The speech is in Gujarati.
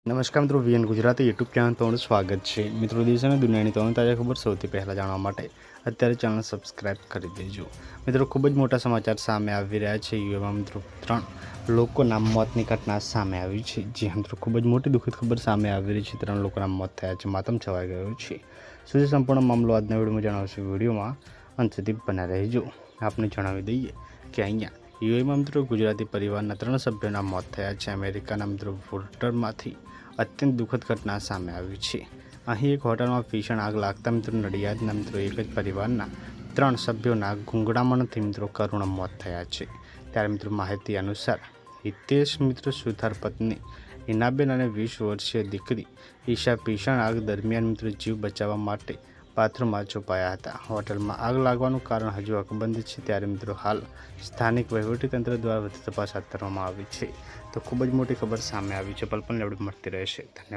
નમસ્કાર મિત્રો, વીએન ગુજરાતી યુટ્યુબ ચેનલ તમારું સ્વાગત છે। મિત્રો, દેશ અને દુનિયાની તમામ તાજા ખબર સૌથી પહેલાં જાણવા માટે અત્યારે ચેનલ સબસ્ક્રાઈબ કરી દેજો। મિત્રો, ખૂબ જ મોટા સમાચાર સામે આવી રહ્યા છે। યુએમાં મિત્રો 3 લોકોના મોતની ઘટના સામે આવી છે। જી હા મિત્રો, ખૂબ જ મોટી દુઃખદ ખબર સામે આવી રહી છે। 3 લોકોના મોત થયા છે, માતમ છવાઈ ગયો છે। શું છે સંપૂર્ણ મામલો આજના વિડીયોમાં જણાવશું। વિડીયોમાં અંત સુધી બના રહેજો। આપને જણાવી દઈએ કે અહીંયા યુએમાં મિત્રો ગુજરાતી પરિવારના 3 સભ્યોના મોત થયા છે। અમેરિકાના મિત્રો વોલ્ટરમાંથી અત્યંત દુઃખદ ઘટના સામે આવી છે। અહીં એક હોટલમાં ભીષણ આગ લાગતા મિત્રો નડિયાદના મિત્રો એક જ પરિવારના 3 સભ્યોના ગૂંગળામણથી મિત્રો કરુણ મોત થયા છે। ત્યારે મિત્રો માહિતી અનુસાર હિતેશ મિત્રો સુથાર પત્ની હિનાબેન અને 20 વર્ષીય દીકરી ઈશા ભીષણ આગ દરમિયાન મિત્રો જીવ બચાવવા માટે બાથરૂમમાં છુપાયા હતા। હોટલમાં આગ લાગવાનું કારણ હજુ અકબંધ છે। ત્યારે મિત્રો હાલ સ્થાનિક વહીવટીતંત્ર દ્વારા વધુ તપાસ હાથ ધરવામાં આવી છે। તો ખૂબ જ મોટી ખબર સામે આવી છે। પલ પલની અપડેટ મળતી રહેશે। ધન્યવાદ।